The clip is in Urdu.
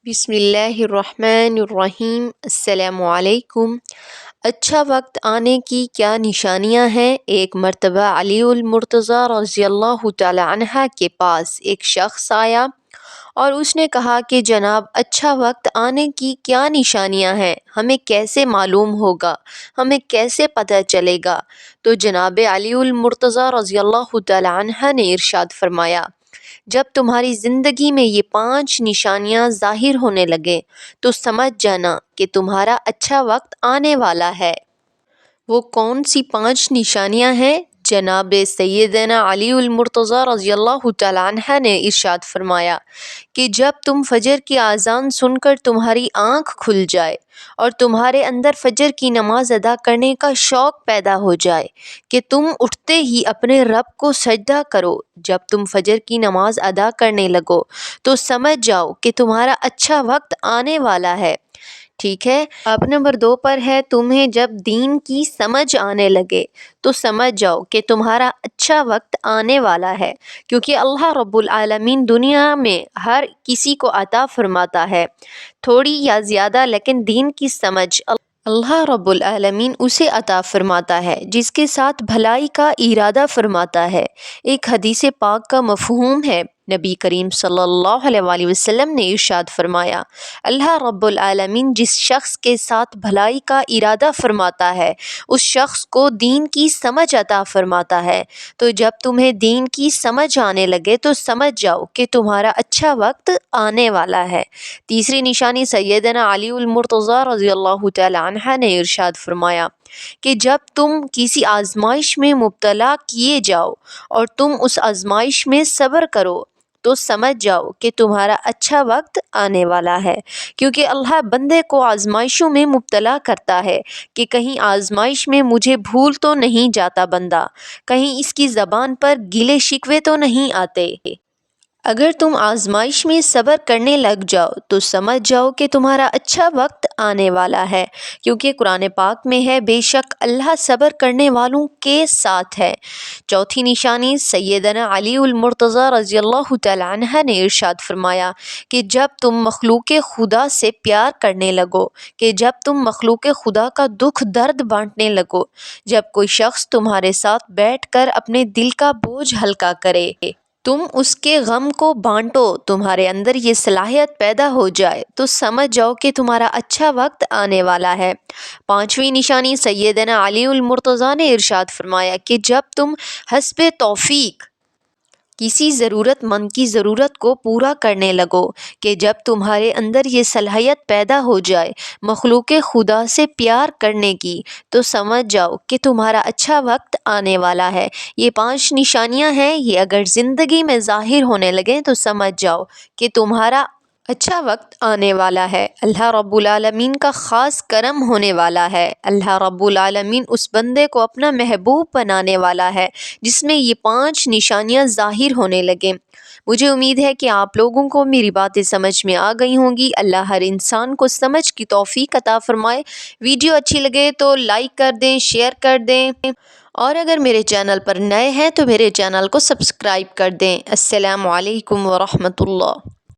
بسم اللہ الرحمن الرحیم۔ السلام علیکم۔ اچھا وقت آنے کی کیا نشانیاں ہیں؟ ایک مرتبہ علی المرتضیٰ رضی اللہ تعالی عنہ کے پاس ایک شخص آیا اور اس نے کہا کہ جناب، اچھا وقت آنے کی کیا نشانیاں ہیں؟ ہمیں کیسے معلوم ہوگا؟ ہمیں کیسے پتہ چلے گا؟ تو جناب علی المرتضیٰ رضی اللہ تعالی عنہ نے ارشاد فرمایا، جب تمہاری زندگی میں یہ 5 نشانیاں ظاہر ہونے لگے تو سمجھ جانا کہ تمہارا اچھا وقت آنے والا ہے۔ وہ کون سی 5 نشانیاں ہیں؟ جناب سیدنا علی المرتضیٰ رضی اللہ تعالی عنہ نے ارشاد فرمایا کہ جب تم فجر کی اذان سن کر تمہاری آنکھ کھل جائے اور تمہارے اندر فجر کی نماز ادا کرنے کا شوق پیدا ہو جائے کہ تم اٹھتے ہی اپنے رب کو سجدہ کرو، جب تم فجر کی نماز ادا کرنے لگو تو سمجھ جاؤ کہ تمہارا اچھا وقت آنے والا ہے۔ ٹھیک ہے، اب نمبر 2 پر ہے، تمہیں جب دین کی سمجھ آنے لگے تو سمجھ جاؤ کہ تمہارا اچھا وقت آنے والا ہے، کیونکہ اللہ رب العالمین دنیا میں ہر کسی کو عطا فرماتا ہے، تھوڑی یا زیادہ، لیکن دین کی سمجھ اللہ رب العالمین اسے عطا فرماتا ہے جس کے ساتھ بھلائی کا ارادہ فرماتا ہے۔ ایک حدیث پاک کا مفہوم ہے، نبی کریم صلی اللہ علیہ وآلہ وسلم نے ارشاد فرمایا، اللہ رب العالمین جس شخص کے ساتھ بھلائی کا ارادہ فرماتا ہے اس شخص کو دین کی سمجھ عطا فرماتا ہے۔ تو جب تمہیں دین کی سمجھ آنے لگے تو سمجھ جاؤ کہ تمہارا اچھا وقت آنے والا ہے۔ تیسری نشانی سیدنا علی المرتضیٰ رضی اللہ تعالی عنہ نے ارشاد فرمایا کہ جب تم کسی آزمائش میں مبتلا کیے جاؤ اور تم اس آزمائش میں صبر کرو تو سمجھ جاؤ کہ تمہارا اچھا وقت آنے والا ہے، کیونکہ اللہ بندے کو آزمائشوں میں مبتلا کرتا ہے کہ کہیں آزمائش میں مجھے بھول تو نہیں جاتا بندہ، کہیں اس کی زبان پر گلے شکوے تو نہیں آتے۔ اگر تم آزمائش میں صبر کرنے لگ جاؤ تو سمجھ جاؤ کہ تمہارا اچھا وقت آنے والا ہے، کیونکہ قرآن پاک میں ہے، بے شک اللہ صبر کرنے والوں کے ساتھ ہے۔ چوتھی نشانی سیدنا علی المرتضیٰ رضی اللہ تعالی عنہ نے ارشاد فرمایا کہ جب تم مخلوق خدا سے پیار کرنے لگو، کہ جب تم مخلوق خدا کا دکھ درد بانٹنے لگو، جب کوئی شخص تمہارے ساتھ بیٹھ کر اپنے دل کا بوجھ ہلکا کرے، تم اس کے غم کو بانٹو، تمہارے اندر یہ صلاحیت پیدا ہو جائے تو سمجھ جاؤ کہ تمہارا اچھا وقت آنے والا ہے۔ 5ویں نشانی سیدنا علی المرتضیٰ نے ارشاد فرمایا کہ جب تم حسب توفیق کسی ضرورت مند کی ضرورت کو پورا کرنے لگو، کہ جب تمہارے اندر یہ صلاحیت پیدا ہو جائے مخلوق خدا سے پیار کرنے کی تو سمجھ جاؤ کہ تمہارا اچھا وقت آنے والا ہے۔ یہ 5 نشانیاں ہیں، یہ اگر زندگی میں ظاہر ہونے لگیں تو سمجھ جاؤ کہ تمہارا اچھا وقت آنے والا ہے، اللہ رب العالمین کا خاص کرم ہونے والا ہے، اللہ رب العالمین اس بندے کو اپنا محبوب بنانے والا ہے جس میں یہ 5 نشانیاں ظاہر ہونے لگیں۔ مجھے امید ہے کہ آپ لوگوں کو میری باتیں سمجھ میں آ گئی ہوں گی۔ اللہ ہر انسان کو سمجھ کی توفیق عطا فرمائے۔ ویڈیو اچھی لگے تو لائک کر دیں، شیئر کر دیں، اور اگر میرے چینل پر نئے ہیں تو میرے چینل کو سبسکرائب کر دیں۔ السلام علیکم ورحمۃ اللہ۔